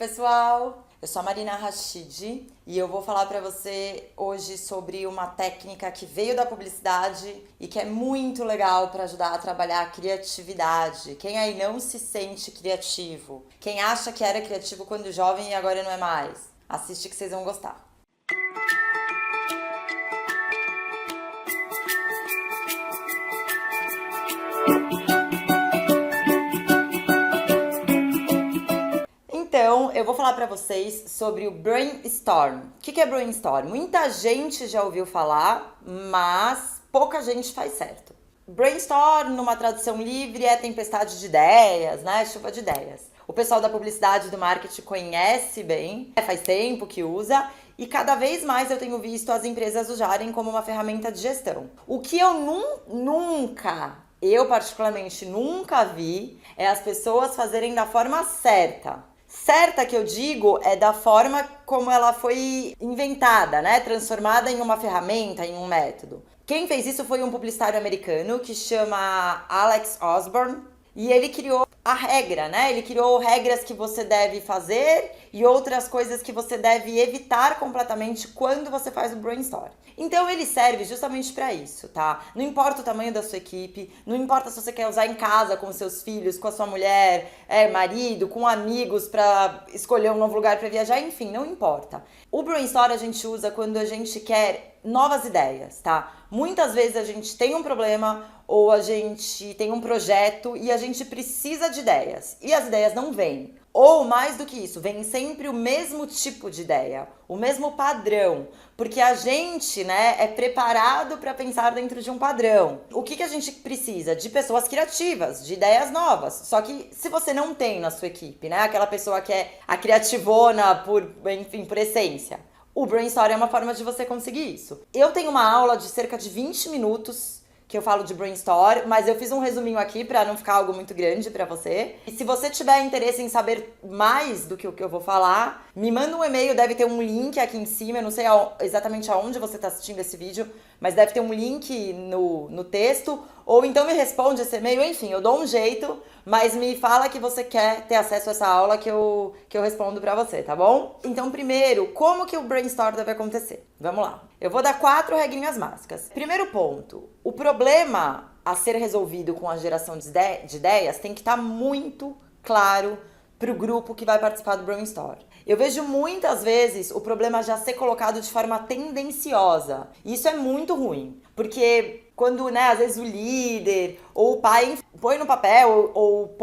Pessoal, eu sou a Marina Rachid e eu vou falar para você hoje sobre uma técnica que veio da publicidade e que é muito legal para ajudar a trabalhar a criatividade. Quem aí não se sente criativo? Quem acha que era criativo quando jovem e agora não é mais? Assiste que vocês vão gostar. Então, eu vou falar para vocês sobre o brainstorm. O que é brainstorm? Muita gente já ouviu falar, mas pouca gente faz certo. Brainstorm, numa tradução livre, é tempestade de ideias, né? Chuva de ideias. O pessoal da publicidade e do marketing conhece bem, faz tempo que usa, e cada vez mais eu tenho visto as empresas usarem como uma ferramenta de gestão. O que eu eu particularmente nunca vi, é as pessoas fazerem da forma certa. Certa que eu digo é da forma como ela foi inventada, né? Transformada em uma ferramenta, em um método. Quem fez isso foi um publicitário americano que chama Alex Osborne e ele criou a regra, né? Ele criou regras que você deve fazer e outras coisas que você deve evitar completamente quando você faz o brainstorm. Então ele serve justamente para isso, tá? Não importa o tamanho da sua equipe, não importa se você quer usar em casa com seus filhos, com a sua mulher, marido, com amigos para escolher um novo lugar para viajar, enfim, não importa. O brainstorm a gente usa quando a gente quer novas ideias, tá? Muitas vezes a gente tem um problema ou a gente tem um projeto e a gente precisa de ideias e as ideias não vêm. Ou mais do que isso, vem sempre o mesmo tipo de ideia, o mesmo padrão, porque a gente, né, é preparado para pensar dentro de um padrão. O que a gente precisa? De pessoas criativas, de ideias novas. Só que se você não tem na sua equipe, né, aquela pessoa que é a criativona por essência, o brainstorm é uma forma de você conseguir isso. Eu tenho uma aula de cerca de 20 minutos que eu falo de brainstorm, mas eu fiz um resuminho aqui para não ficar algo muito grande para você. E se você tiver interesse em saber mais do que o que eu vou falar, me manda um e-mail, deve ter um link aqui em cima, eu não sei exatamente aonde você está assistindo esse vídeo, mas deve ter um link no texto, ou então me responde esse e-mail, enfim, eu dou um jeito, mas me fala que você quer ter acesso a essa aula que eu respondo pra você, tá bom? Então, primeiro, como que o brainstorm deve acontecer? Vamos lá. Eu vou dar 4 regrinhas básicas. Primeiro ponto, o problema a ser resolvido com a geração de ideias tem que estar muito claro pro grupo que vai participar do brainstorm. Eu vejo muitas vezes o problema já ser colocado de forma tendenciosa. E isso é muito ruim, porque quando, né, às vezes o líder ou o pai põe no papel ou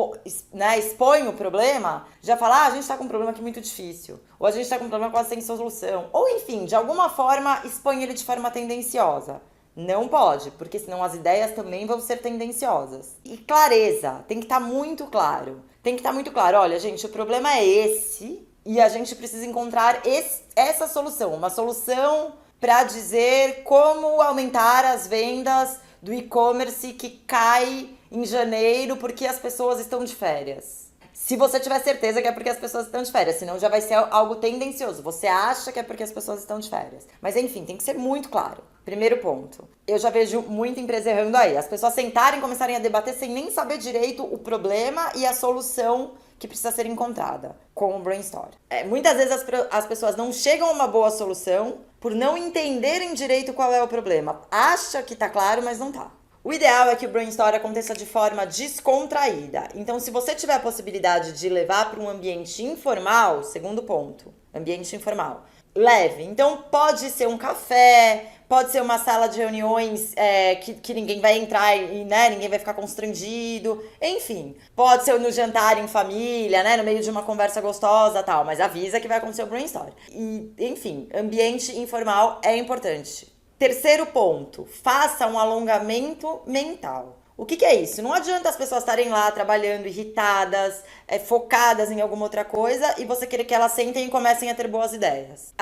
né, expõe o problema, já fala, a gente tá com um problema aqui muito difícil, ou a gente tá com um problema quase sem solução, ou enfim, de alguma forma expõe ele de forma tendenciosa. Não pode, porque senão as ideias também vão ser tendenciosas. E clareza, tem que estar muito claro. Tem que estar muito claro, olha, gente, o problema é esse e a gente precisa encontrar essa solução, uma solução para dizer como aumentar as vendas do e-commerce que cai em janeiro porque as pessoas estão de férias. Se você tiver certeza que é porque as pessoas estão de férias, senão já vai ser algo tendencioso. Você acha que é porque as pessoas estão de férias. Mas enfim, tem que ser muito claro. Primeiro ponto. Eu já vejo muita empresa errando aí. As pessoas sentarem e começarem a debater sem nem saber direito o problema e a solução que precisa ser encontrada com o brainstorm. Muitas vezes as pessoas não chegam a uma boa solução por não entenderem direito qual é o problema. Acha que tá claro, mas não tá. O ideal é que o brainstorm aconteça de forma descontraída. Então, se você tiver a possibilidade de levar para um ambiente informal, segundo ponto, ambiente informal, leve. Então, pode ser um café, pode ser uma sala de reuniões que ninguém vai entrar e né, ninguém vai ficar constrangido. Enfim, pode ser no jantar em família, né, no meio de uma conversa gostosa tal, mas avisa que vai acontecer o brainstorm. E, enfim, ambiente informal é importante. Terceiro ponto, faça um alongamento mental. O que é isso? Não adianta as pessoas estarem lá trabalhando irritadas, focadas em alguma outra coisa e você querer que elas sentem e comecem a ter boas ideias.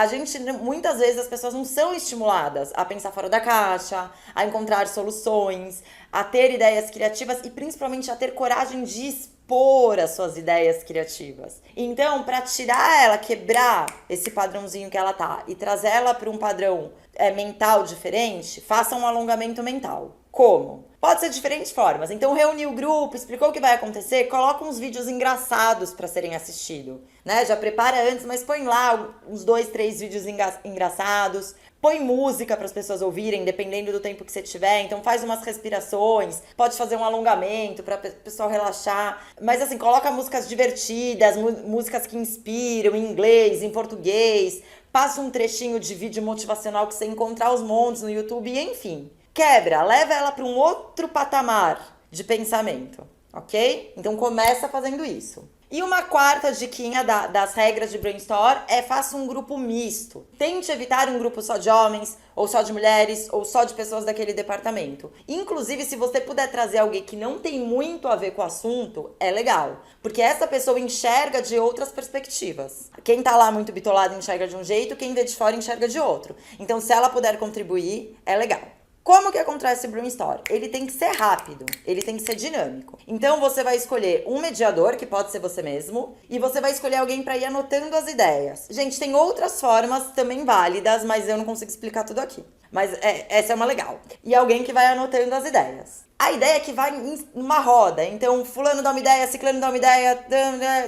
Muitas vezes as pessoas não são estimuladas a pensar fora da caixa, a encontrar soluções, a ter ideias criativas e principalmente a ter coragem de expor as suas ideias criativas. Então, para tirar ela, quebrar esse padrãozinho que ela tá e trazer ela para um padrão mental diferente, faça um alongamento mental. Como? Pode ser de diferentes formas. Então, reuniu o grupo, explicou o que vai acontecer, coloca uns vídeos engraçados para serem assistidos, né? Já prepara antes, mas põe lá uns 2, 3 vídeos engraçados. Põe música para as pessoas ouvirem, dependendo do tempo que você tiver. Então, faz umas respirações, pode fazer um alongamento para o pessoal relaxar. Mas, assim, coloca músicas divertidas, músicas que inspiram, em inglês, em português. Passa um trechinho de vídeo motivacional que você encontrar aos montes no YouTube, enfim. Quebra, leva ela para um outro patamar de pensamento, ok? Então começa fazendo isso. E uma quarta diquinha das regras de brainstorm é faça um grupo misto. Tente evitar um grupo só de homens, ou só de mulheres, ou só de pessoas daquele departamento. Inclusive, se você puder trazer alguém que não tem muito a ver com o assunto, é legal. Porque essa pessoa enxerga de outras perspectivas. Quem tá lá muito bitolado enxerga de um jeito, quem vê de fora enxerga de outro. Então, se ela puder contribuir, é legal. Como que acontece o brainstorm? Ele tem que ser rápido, ele tem que ser dinâmico. Então você vai escolher um mediador, que pode ser você mesmo, e você vai escolher alguém para ir anotando as ideias. Gente, tem outras formas também válidas, mas eu não consigo explicar tudo aqui. Mas essa é uma legal. E alguém que vai anotando as ideias. A ideia é que vai numa roda. Então, fulano dá uma ideia, ciclano dá uma ideia,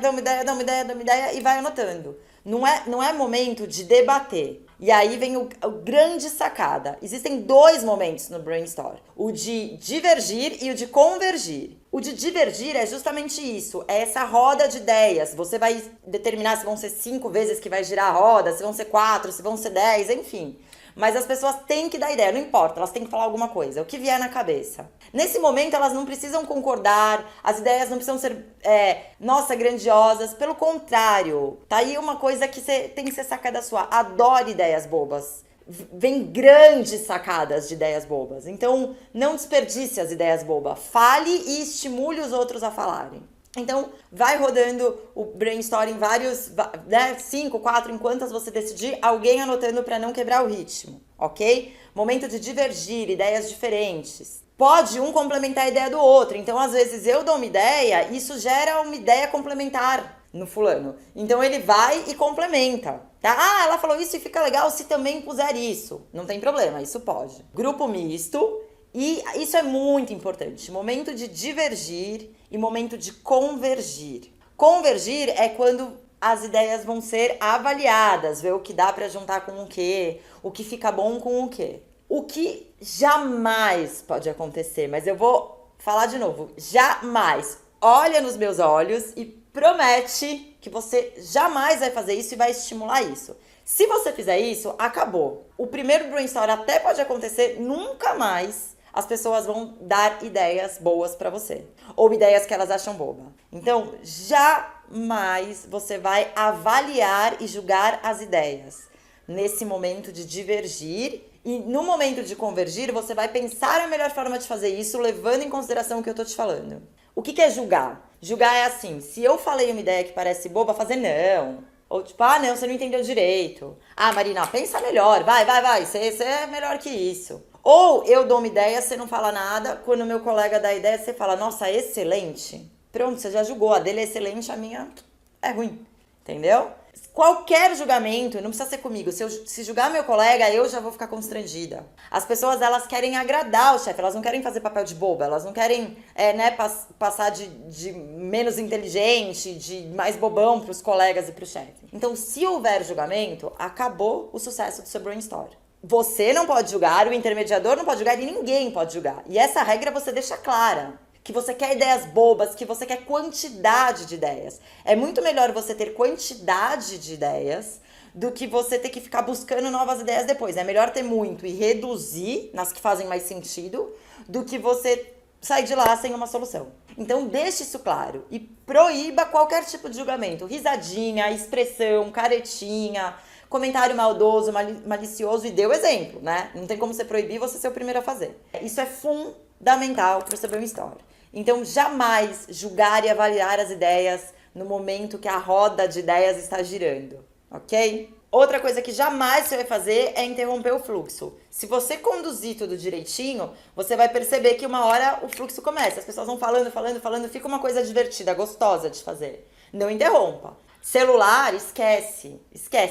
dá uma ideia, dá uma ideia, dá uma ideia, e vai anotando. Não é momento de debater. E aí vem o grande sacada. Existem 2 momentos no brainstorm. O de divergir e o de convergir. O de divergir é justamente isso. É essa roda de ideias. Você vai determinar se vão ser 5 vezes que vai girar a roda, se vão ser 4, se vão ser 10, enfim. Mas as pessoas têm que dar ideia, não importa, elas têm que falar alguma coisa, o que vier na cabeça. Nesse momento, elas não precisam concordar, as ideias não precisam ser, nossa, grandiosas. Pelo contrário, tá aí uma coisa que você tem que ser sacada sua. Adore ideias bobas. Vem grandes sacadas de ideias bobas. Então, não desperdice as ideias bobas. Fale e estimule os outros a falarem. Então, vai rodando o brainstorm em vários, né, 5, 4, enquanto você decidir, alguém anotando para não quebrar o ritmo, ok? Momento de divergir, ideias diferentes. Pode um complementar a ideia do outro. Então, às vezes, eu dou uma ideia, isso gera uma ideia complementar no fulano. Então, ele vai e complementa, tá? Ah, ela falou isso e fica legal se também puser isso. Não tem problema, isso pode. Grupo misto. E isso é muito importante, momento de divergir e momento de convergir. Convergir é quando as ideias vão ser avaliadas, ver o que dá para juntar com o que fica bom com o quê. O que jamais pode acontecer, mas eu vou falar de novo, jamais. Olha nos meus olhos e promete que você jamais vai fazer isso e vai estimular isso. Se você fizer isso, acabou. O primeiro brainstorm até pode acontecer, nunca mais as pessoas vão dar ideias boas pra você. Ou ideias que elas acham boba. Então, jamais você vai avaliar e julgar as ideias. Nesse momento de divergir. E no momento de convergir, você vai pensar a melhor forma de fazer isso, levando em consideração o que eu tô te falando. O que é julgar? Julgar é assim, se eu falei uma ideia que parece boba, fazer não. Ou tipo, ah, não, você não entendeu direito. Ah, Marina, pensa melhor, vai, você é melhor que isso. Ou eu dou uma ideia, você não fala nada, quando o meu colega dá a ideia, você fala, nossa, excelente. Pronto, você já julgou, a dele é excelente, a minha é ruim, entendeu? Qualquer julgamento, não precisa ser comigo, se julgar meu colega, eu já vou ficar constrangida. As pessoas, elas querem agradar o chefe, elas não querem fazer papel de boba, elas não querem passar de menos inteligente, de mais bobão pros colegas e pro chefe. Então, se houver julgamento, acabou o sucesso do seu brainstorm. Você não pode julgar, o intermediador não pode julgar e ninguém pode julgar. E essa regra você deixa clara. Que você quer ideias bobas, que você quer quantidade de ideias. É muito melhor você ter quantidade de ideias do que você ter que ficar buscando novas ideias depois. É melhor ter muito e reduzir nas que fazem mais sentido do que você sair de lá sem uma solução. Então deixe isso claro e proíba qualquer tipo de julgamento. Risadinha, expressão, caretinha, comentário maldoso, malicioso e dê o exemplo, né? Não tem como você proibir você ser o primeiro a fazer. Isso é fundamental para o seu brainstorm. Então, jamais julgar e avaliar as ideias no momento que a roda de ideias está girando, ok? Outra coisa que jamais você vai fazer é interromper o fluxo. Se você conduzir tudo direitinho, você vai perceber que uma hora o fluxo começa. As pessoas vão falando, fica uma coisa divertida, gostosa de fazer. Não interrompa. Celular, esquece,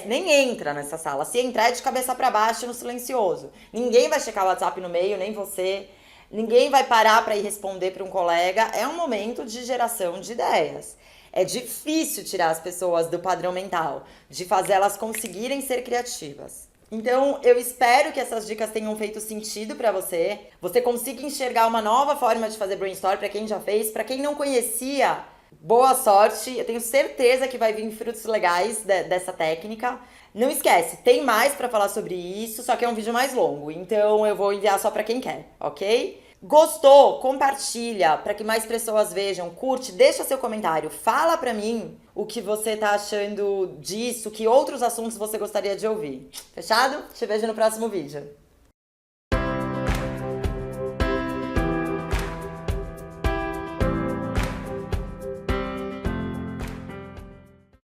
nem entra nessa sala. Se entrar é de cabeça para baixo no silencioso. Ninguém vai checar o WhatsApp no meio, nem você. Ninguém vai parar para ir responder para um colega. É um momento de geração de ideias. É difícil tirar as pessoas do padrão mental, de fazer elas conseguirem ser criativas. Então, eu espero que essas dicas tenham feito sentido para você. Você consiga enxergar uma nova forma de fazer brainstorm para quem já fez, para quem não conhecia. Boa sorte, eu tenho certeza que vai vir frutos legais dessa técnica. Não esquece, tem mais para falar sobre isso, só que é um vídeo mais longo, então eu vou enviar só para quem quer, ok? Gostou? Compartilha para que mais pessoas vejam, curte, deixa seu comentário, fala para mim o que você tá achando disso, que outros assuntos você gostaria de ouvir. Fechado? Te vejo no próximo vídeo.